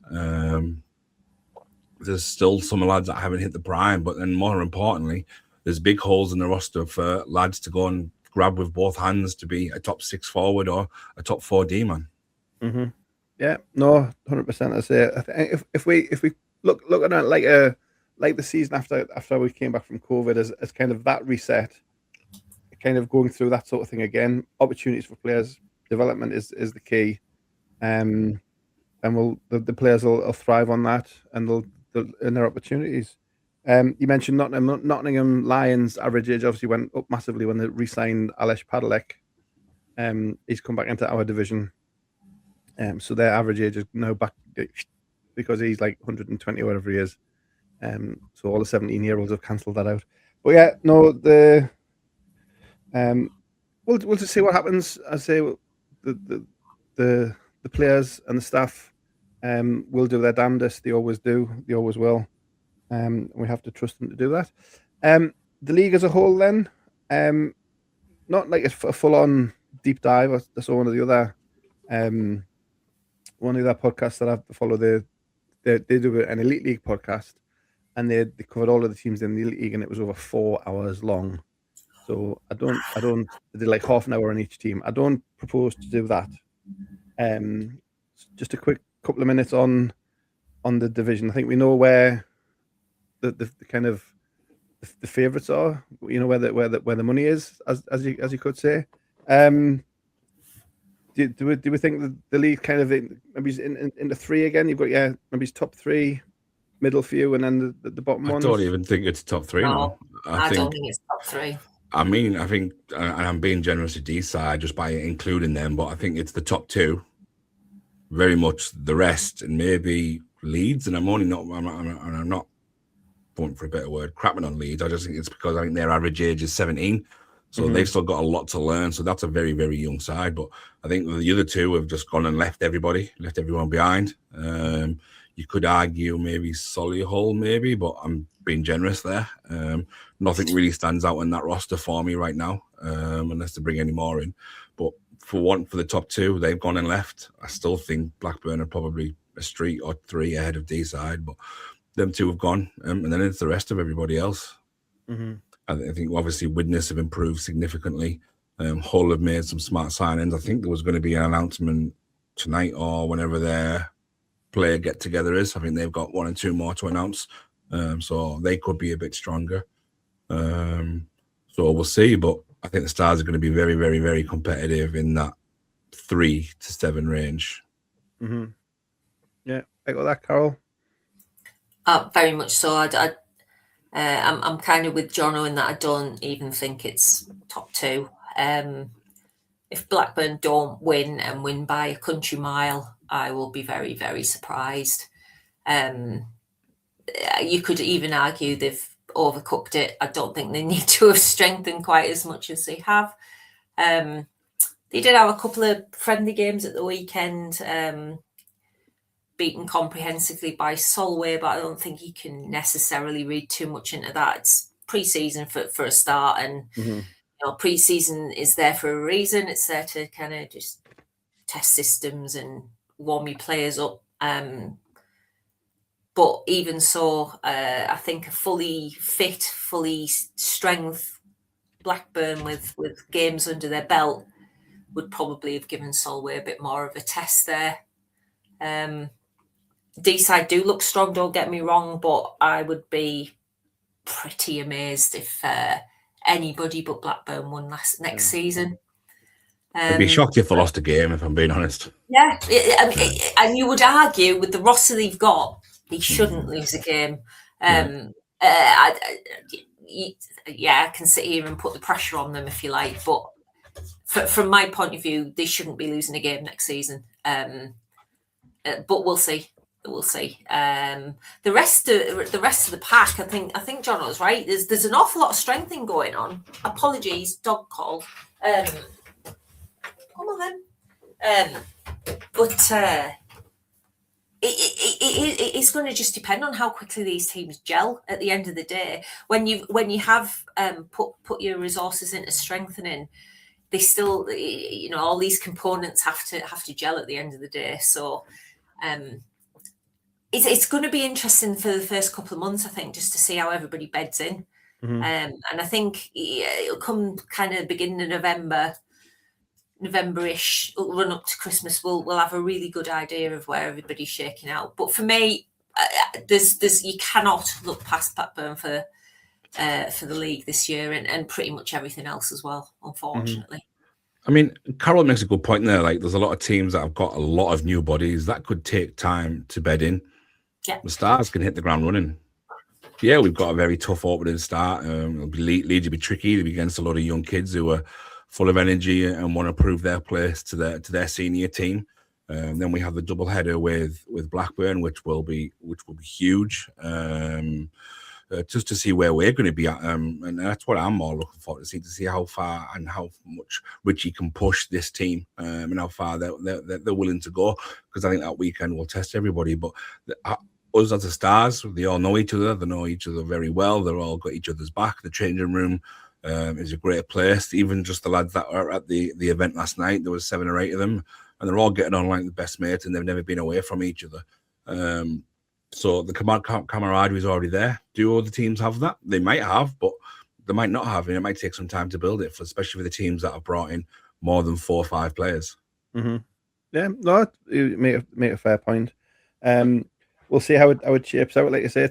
There's still some lads that haven't hit the prime, but then more importantly, there's big holes in the roster for lads to go and grab with both hands to be a top 6 forward or a top 4 D man. Yeah, no, 100%. I say, I think if we look at it like the season after we came back from COVID as kind of that reset, kind of going through that sort of thing again. Opportunities for players development is the key, and the players will thrive on that, and they'll earn their opportunities. You mentioned Nottingham Lions average age obviously went up massively when they re-signed Alesh Padalek. He's come back into our division, so their average age is now back because he's like 120 or whatever he is. So all the 17-year-olds have cancelled that out. But yeah, no, we'll just see what happens. I say the players and the staff will do their damnedest. They always do. They always will. We have to trust them to do that. The league as a whole, then, not like a full-on deep dive. I saw one of the other podcasts that I follow. They do an Elite League podcast, and they covered all of the teams in the Elite League, and it was over 4 hours long. So I don't. They did like half an hour on each team. I don't propose to do that. Just a quick couple of minutes on the division. I think we know where the kind of the favourites are. You know where the money is, as you could say. Do we think that the league kind of maybe in the 3 again? You've got maybe top 3, middle few, and then the bottom ones. I don't even think it's top 3 now. I don't think it's top 3. I mean, I think, and I'm being generous to D side just by including them, but I think it's the top 2, very much the rest, and maybe Leeds. And I'm not going for a better word, crapping on Leeds. I just think it's because I think their average age is 17, so they've still got a lot to learn. So that's a very, very young side. But I think the other 2 have just gone and left everyone behind. You could argue maybe Solihull, maybe, but I'm being generous there. Nothing really stands out in that roster for me right now, unless they bring any more in. But for the top 2, they've gone and left. I still think Blackburn are probably a street or 3 ahead of D-side, but them 2 have gone, and then it's the rest of everybody else. I think obviously Widnes have improved significantly. Hull have made some smart signings. I think there was going to be an announcement tonight or whenever their player get-together is. I think they've got 1 or 2 more to announce, so they could be a bit stronger. So we'll see, but I think the Stars are going to be very, very, very competitive in that 3 to 7 range. Yeah, I got that, Carol. Very much so. I'm kind of with Jono in that I don't even think it's top 2. If Blackburn don't win and win by a country mile, I will be very, very surprised. You could even argue they've overcooked it. I don't think they need to have strengthened quite as much as they have. They did have a couple of friendly games at the weekend, beaten comprehensively by Solway, but I don't think you can necessarily read too much into that. It's pre-season for a start, and pre-season is there for a reason. It's there to kind of just test systems and warm your players up. But even so, I think a fully fit, fully strength Blackburn with games under their belt would probably have given Solway a bit more of a test there. D-side do look strong, don't get me wrong, but I would be pretty amazed if anybody but Blackburn won next season. I'd be shocked if they lost a game, if I'm being honest. Yeah, and you would argue with the roster they've got, they shouldn't lose a game. I can sit here and put the pressure on them if you like, but from my point of view, they shouldn't be losing a game next season. But we'll see. We'll see. The rest of the pack, I think John was right. There's an awful lot of strengthening going on. Apologies, dog call. Come on then. But it's going to just depend on how quickly these teams gel. At the end of the day, when you have put your resources into strengthening, they still, all these components have to gel at the end of the day. So it's going to be interesting for the first couple of months, I think, just to see how everybody beds in. And I think it'll come kind of beginning of November-ish, run up to Christmas, we'll have a really good idea of where everybody's shaking out. But for me, there's you cannot look past Blackburn for the league this year, and pretty much everything else as well, unfortunately. I mean, Carol makes a good point there. Like, there's a lot of teams that have got a lot of new bodies that could take time to bed in. Yeah, the Stars can hit the ground running. Yeah, we've got a very tough opening start. Leeds will be tricky. They'll be against a lot of young kids who are full of energy and want to prove their place to their senior team. Then we have the double header with Blackburn, which will be huge. Just to see where we're going to be at, and that's what I'm more looking forward to see how far and how much Richie can push this team, and how far they're willing to go. Because I think that weekend will test everybody. But us as the Stars, they all know each other. They know each other very well. They've all got each other's back. The changing room is a great place. Even just the lads that were at the event last night, there was 7 or 8 of them, and they're all getting on like the best mates, and they've never been away from each other. So the camaraderie is already there. Do all the teams have that? They might have, but they might not have, and it might take some time to build it, especially for the teams that have brought in more than 4 or 5 players. Yeah, no, you make a fair point. We'll see how it shapes out. Like I say,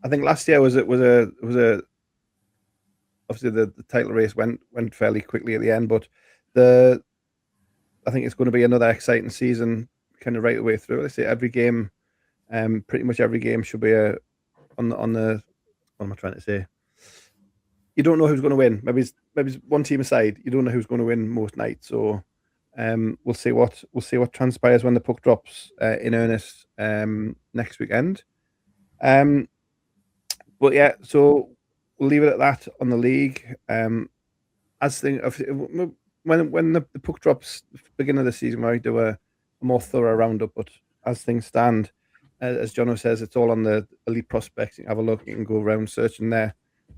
I think last year was a obviously the title race went fairly quickly at the end, but I think it's going to be another exciting season, kind of right the way through. Let's say every game. Pretty much every game should be on the what am I trying to say? You don't know who's going to win. Maybe it's one team aside. You don't know who's going to win most nights. So we'll see what transpires when the puck drops in earnest next weekend. But yeah, so we'll leave it at that on the league. When the puck drops beginning of the season, we might do a more thorough roundup. But as things stand, as Jono says, it's all on the Elite Prospects. You can have a look. You can go around searching the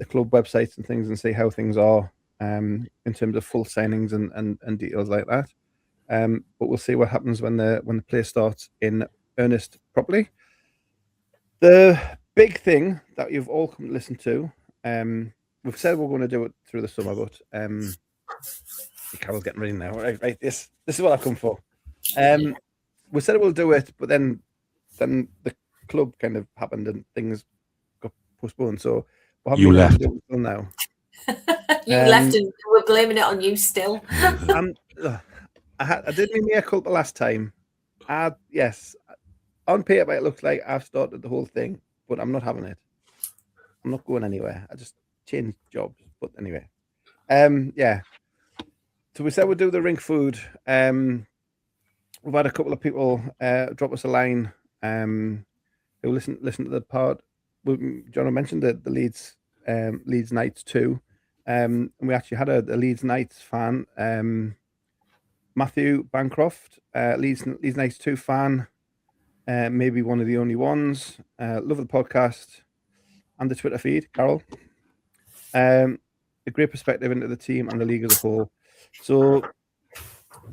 club websites and things and see how things are in terms of full signings and details like that. But we'll see what happens when the play starts in earnest properly. The big thing that you've all come to listen to, we've said we're going to do it through the summer, but Carol's getting ready now. Right, this is what I've come for. We said we'll do it, but then the club kind of happened and things got postponed. So you left now. You left, and we're blaming it on you still. I did my mea culpa last time. Yes, on paper it looks like I've started the whole thing, but I'm not having it. I'm not going anywhere. I just changed jobs. But anyway, yeah. So we said we'll do the rink food. We've had a couple of people drop us a line who listen to the pod. John mentioned the Leeds Knights too. And we actually had a Leeds Knights fan, Matthew Bancroft, Leeds Knights 2 fan, maybe one of the only ones. Love the podcast and the Twitter feed, Carol. A great perspective into the team and the league as a whole. So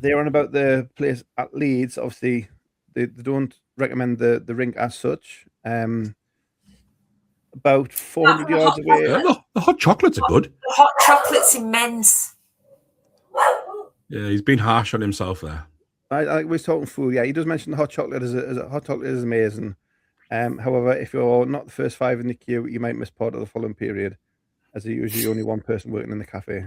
they're on about the place at Leeds. Obviously, they don't recommend the rink as such. about 400 yards away. The hot chocolates are good. The hot chocolate's immense. Yeah, he's been harsh on himself there. I was talking food. Yeah, he does mention the hot chocolate hot chocolate is amazing. However, if you're not the first 5 in the queue, you might miss part of the following period, as there's usually only one person working in the cafe.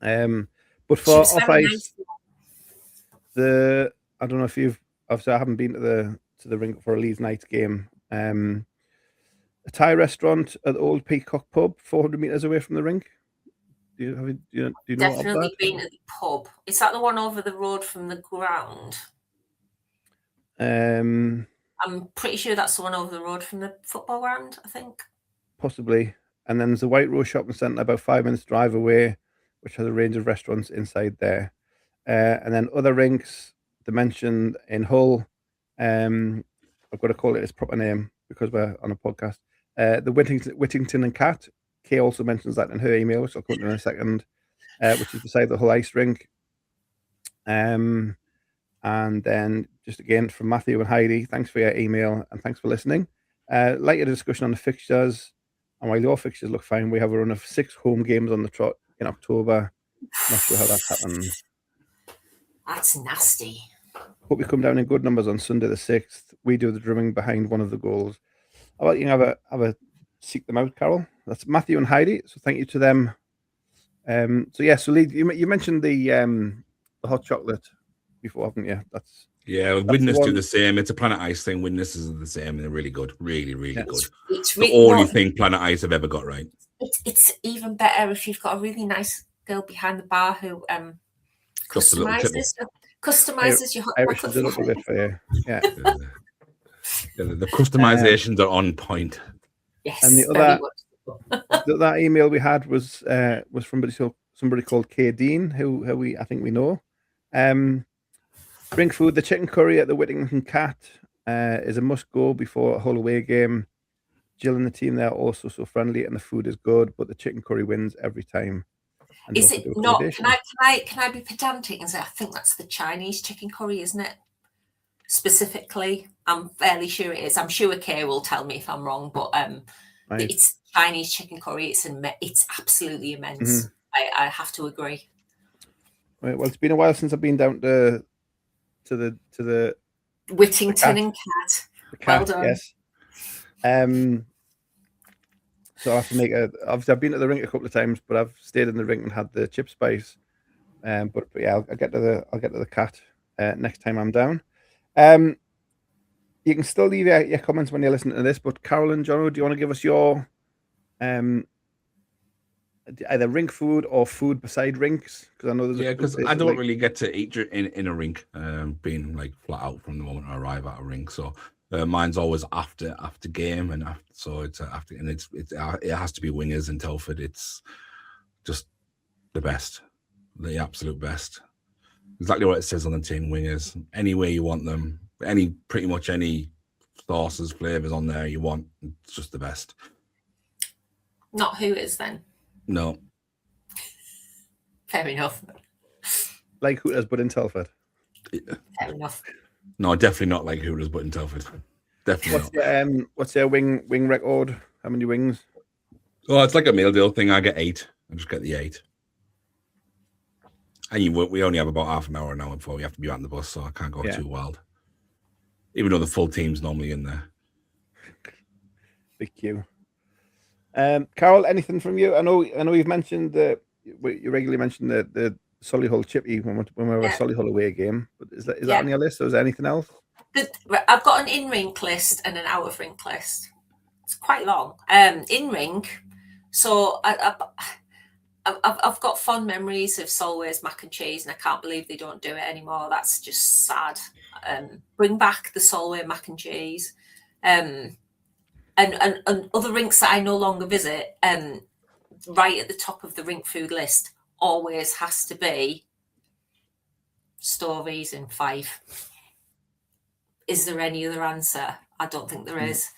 But for off ice, I don't know if you've obviously I haven't been to the rink for a Leeds Knights game. A Thai restaurant at the Old Peacock Pub, 400 meters away from the rink. Do you know Definitely of that? been at the pub. Is that the one over the road from the ground? I'm pretty sure that's the one over the road from the football ground, I think. Possibly. And then there's the White Rose Shopping Centre about 5 minutes drive away, which has a range of restaurants inside there. And then other rinks, they mentioned in Hull, I've got to call it its proper name because we're on a podcast. The Whittington and Cat. Kay also mentions that in her email, which I'll come to in a second, which is beside the Hull Ice Rink. And then just again from Matthew and Heidi, thanks for your email and thanks for listening. Like a discussion on the fixtures, and while your fixtures look fine, we have a run of 6 home games on the trot in October. Not sure how that's happened. That's nasty. Hope we come down in good numbers on Sunday the 6th. We do the drumming behind one of the goals. How about you have a seek them out, Carol? That's Matthew and Heidi. So thank you to them. So Lee, you mentioned the hot chocolate before, haven't you? That's Witness do the same. It's a Planet Ice thing. Witnesses are the same. They're really good, really good. It's the only thing Planet Ice have ever got right. It's even better if you've got a really nice girl behind the bar who customizes your hot chocolate. A little bit for you. Yeah. The customizations are on point. Yes. And that email we had was from somebody called Kay Dean, who I think we know. Rink food, the chicken curry at the Whittington Cat is a must go before a Hull away game. Jill and the team there are also so friendly, and the food is good, but the chicken curry wins every time. And is it not? Can I be pedantic and say I think that's the Chinese chicken curry, isn't it? Specifically, I'm fairly sure it is. I'm sure Kay will tell me if I'm wrong, but it's Chinese chicken curry. It's absolutely immense. Mm-hmm. I have to agree. Right, well, it's been a while since I've been down to the Whittington and Cat. The Cat, well done. Yes. So I have to obviously I've been to the rink a couple of times, but I've stayed in the rink and had the chip spice. But yeah, I'll get to the Cat next time I'm down. You can still leave your comments when you're listening to this, but Carol and Jono, do you want to give us your either rink food or food beside rinks? Because I know there's because I don't really get to eat in a rink, being like flat out from the moment I arrive at a rink. So mine's always after game, and so it's after, and it has to be Wingers in Telford. It's just the best, the absolute best. Exactly what it says on the tin. Wingers, any way you want them, pretty much any sauces, flavors on there you want. It's just the best. Not Hooters then. No. Fair enough. Like Hooters, but in Telford. Yeah. Fair enough. No, definitely not like Hooters, but in Telford. Definitely not. What's your wing record? How many wings? Oh, it's like a meal deal thing. I get 8. I just get the 8. And we only have about half an hour now before we have to be on the bus, so I can't go too wild. Even though the full team's normally in there. Big queue. Carol, anything from you? I know you've mentioned you regularly mention the Solihull Chippy when we were a Solihull away game. But is that on your list, or is there anything else? I've got an in-rink list and an out-of-rink list. It's quite long. In-rink, so I've got fond memories of Solway's mac and cheese, and I can't believe they don't do it anymore. That's just sad. Bring back the Solway mac and cheese. And other rinks that I no longer visit, right at the top of the rink food list always has to be Stories in Fife. Is there any other answer? I don't think there is.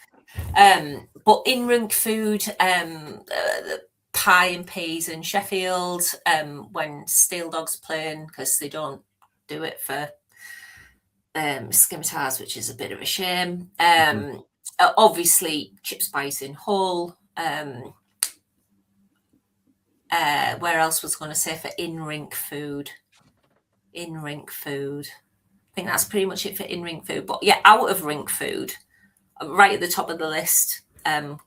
But in rink food, pie and peas in Sheffield, when Steel Dogs are playing, because they don't do it for scimitars, which is a bit of a shame. Obviously, chip spice in Hull. Where else was I going to say for in-rink food? In-rink food. I think that's pretty much it for in-rink food. But yeah, out of rink food, right at the top of the list,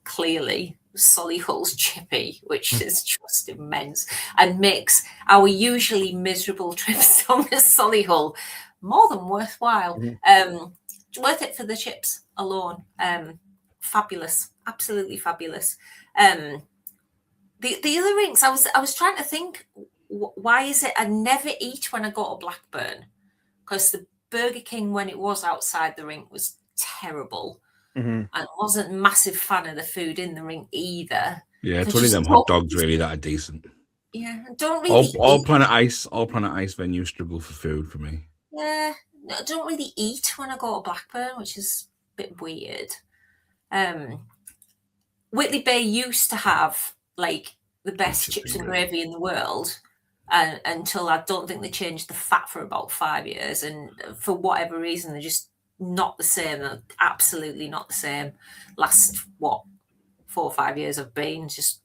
clearly, Solihull's chippy, which is just immense and makes our usually miserable trips on to Solihull more than worthwhile. Worth it for the chips alone. Fabulous, absolutely fabulous. The other rinks, I was trying to think, why is it I never eat when I go to Blackburn? Because the Burger King, when it was outside the rink, was terrible. And I wasn't a massive fan of the food in the rink either. Yeah, it's only them hot dogs really that are decent. Yeah, don't really. All Planet Ice venues struggle for food for me. Yeah, I don't really eat when I go to Blackburn, which is a bit weird. Whitley Bay used to have like the best chips and gravy in the world, until I don't think they changed the fat for about 5 years, and for whatever reason they're just not the same. They're absolutely not the same. Last 4 or 5 years I've been just.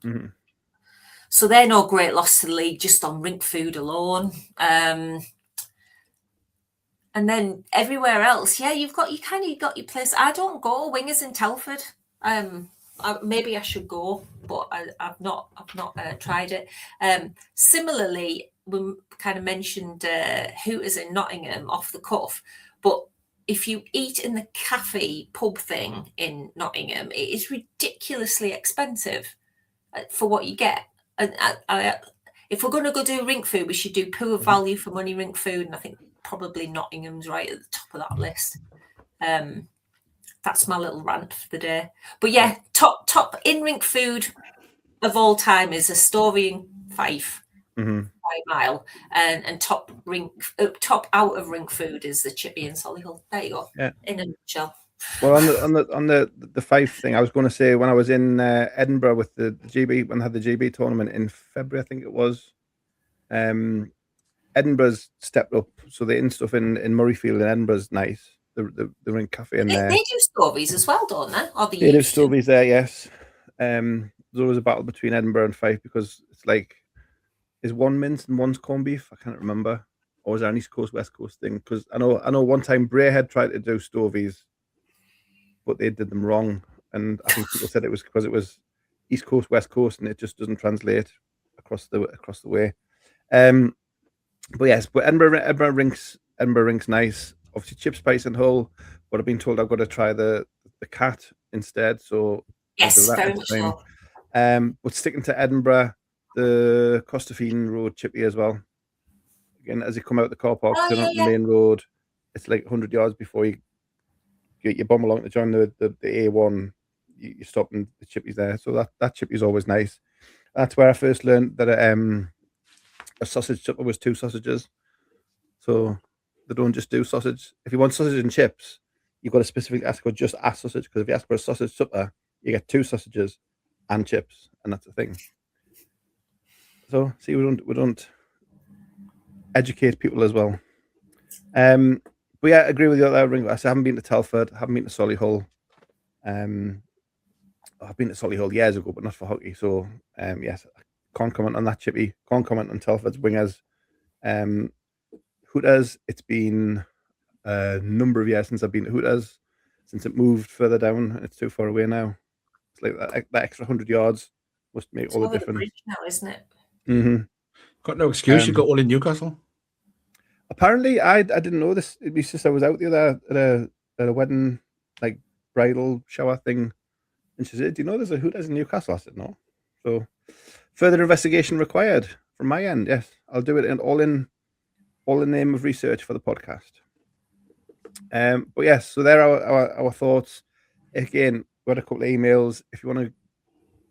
So they're no great loss to the league just on rink food alone. And then everywhere else, yeah, you've got your place. I don't go Wingers in Telford. Maybe I should go, but I've not tried it. Similarly, we kind of mentioned Hooters in Nottingham off the cuff, but if you eat in the cafe pub thing in Nottingham, it is ridiculously expensive for what you get. And if we're going to go do rink food, we should do poor value for money rink food, and I think probably Nottingham's right at the top of that list. That's my little rant for the day. But yeah, top in-rink food of all time is a Stovey and Fife by a mile, and top out of rink food is the chippy in Solihull. There you go. Yeah. In a nutshell. Well, on the Fife thing, I was going to say when I was in Edinburgh with the GB, when I had the GB tournament in February, I think it was. Edinburgh's stepped up, so the in stuff in Murrayfield in Edinburgh's nice. The rink cafe in there. They do Stovies as well, don't they? Or they do Stovies there, yes. There's always a battle between Edinburgh and Fife because it's like, is one mince and one's corned beef? I can't remember. Or is there an East Coast West Coast thing? Because I know one time Braehead tried to do Stovies, but they did them wrong, and I think people said it was because it was East Coast West Coast, and it just doesn't translate across the way. But yes, but Edinburgh Rink's nice. Obviously, chip spice and Hull, but I've been told I've got to try the cat instead. So yes, very much so. But sticking to Edinburgh, the Costerfield Road chippy as well. Again, as you come out the car park, turn up the main road, it's like 100 yards before you get your bum along to join the A1. You stop and the chippy's there. So that chippy's always nice. That's where I first learned that a sausage supper was 2 sausages. So they don't just do sausage. If you want sausage and chips, you've got to specifically ask for just a sausage, because if you ask for a sausage supper, you get 2 sausages and chips, and that's the thing. So see, we don't educate people as well. But yeah, I agree with you on that. I haven't been to Telford, haven't been to Solihull. I've been to Solihull years ago, but not for hockey. So yes, I can't comment on that chippy. Can't comment on Telford's wingers. Hooters, it's been a number of years since I've been to Hooters, since it moved further down. It's too far away now. It's like that extra 100 yards must make all the difference. Bridge now, isn't it? Got no excuse. You got one in Newcastle. Apparently, I didn't know this. It was just I was out the other at a wedding, like bridal shower thing, and she said, "Do you know there's a Hooters in Newcastle?" I said, "No." So further investigation required from my end. Yes, I'll do it all in the name of research for the podcast. But yes, so there are our thoughts. Again, we had a couple of emails. If you want to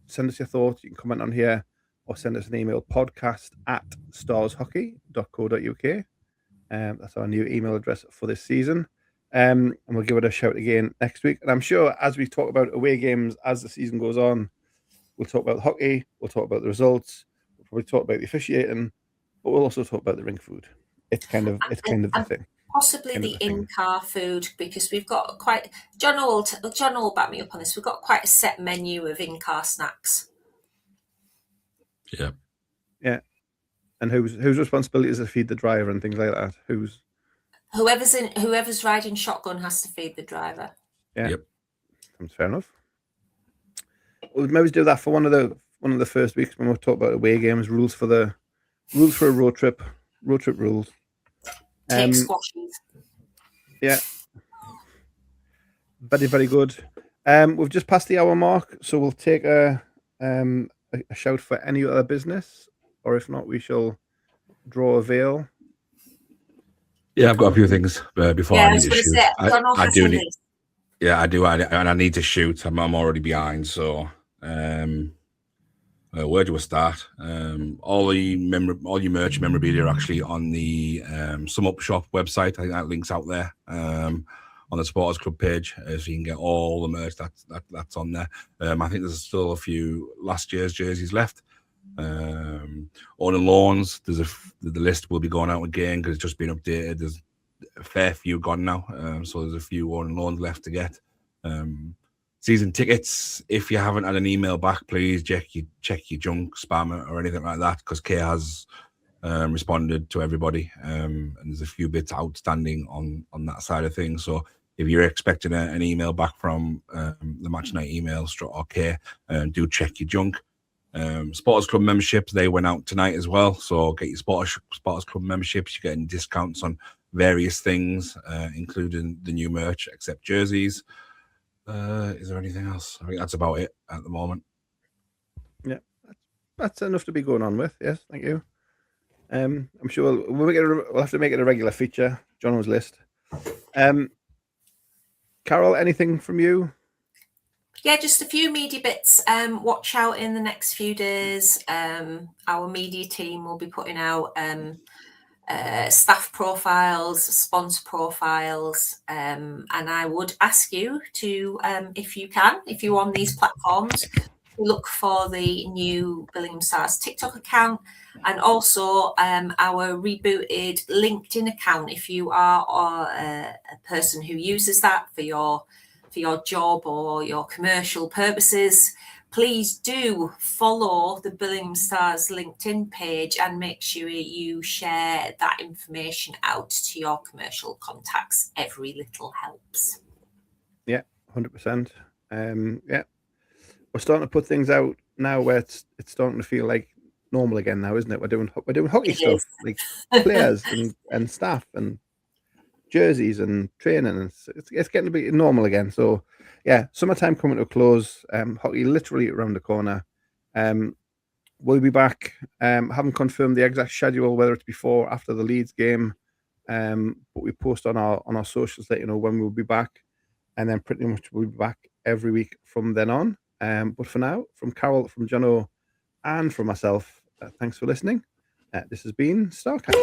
send us your thoughts, you can comment on here or send us an email, podcast@starshockey.co.uk. That's our new email address for this season. And we'll give it a shout again next week. And I'm sure as we talk about away games as the season goes on, we'll talk about hockey, we'll talk about the results, we'll probably talk about the officiating, but we'll also talk about the rink food. It's kind of the thing. Possibly the in-car food, because we've got quite. John will back me up on this. We've got quite a set menu of in-car snacks. Yeah. Yeah. And whose responsibility is to feed the driver and things like that? Whoever's riding shotgun has to feed the driver. Yeah. Yep. That's fair enough. We'll maybe do that for one of the first weeks when we'll talk about away games, rules for a road trip rules. Take squashes. Yeah. Very, very good. We've just passed the hour mark, so we'll take a shout for any other business, or if not, we shall draw a veil. Yeah, I've got a few things before I need to shoot. I do need. Yeah, I do, and I need to shoot. I'm already behind, so where do we start? All your merch memorabilia are actually on the Sum Up Shop website. I think that link's out there on the Supporters Club page, so you can get all the merch that's on there. I think there's still a few last year's jerseys left. On the lawns, the list will be going out again because it's just been updated. There's a fair few gone now, so there's a few on lawns left to get. Season tickets, if you haven't had an email back, please check your junk, spam, or anything like that, because Kay has responded to everybody, and there's a few bits outstanding on that side of things. So if you're expecting an email back from the Match Night email or Kay, do check your junk. Supporters Club memberships, they went out tonight as well, so get your Supporters Club memberships. You're getting discounts on various things, including the new merch, except jerseys. Is there anything else? I think that's about it at the moment. Yeah, that's enough to be going on with. Yes, thank you. I'm sure we'll have to make it a regular feature. Jono's list. Carol, anything from you? Yeah, just a few media bits. Watch out in the next few days. Our media team will be putting out staff profiles, sponsor profiles, and I would ask you to, if you're on these platforms, look for the new Billingham Stars TikTok account, and also our rebooted LinkedIn account. If you are a person who uses that for your job or your commercial purposes, please do follow the Billingham Stars LinkedIn page and make sure you share that information out to your commercial contacts. Every little helps. Yeah, 100%. Yeah, we're starting to put things out now where it's starting to feel like normal again now, isn't it? We're doing hockey stuff, like players and staff and jerseys and training, and it's getting to be normal again. So yeah, summertime coming to a close. Hockey literally around the corner. We'll be back. Haven't confirmed the exact schedule, whether it's before or after the Leeds game, but we post on our socials, let you know when we'll be back, and then pretty much we'll be back every week from then on. But for now, from Carol, from Jono, and from myself, thanks for listening. This has been Starcast.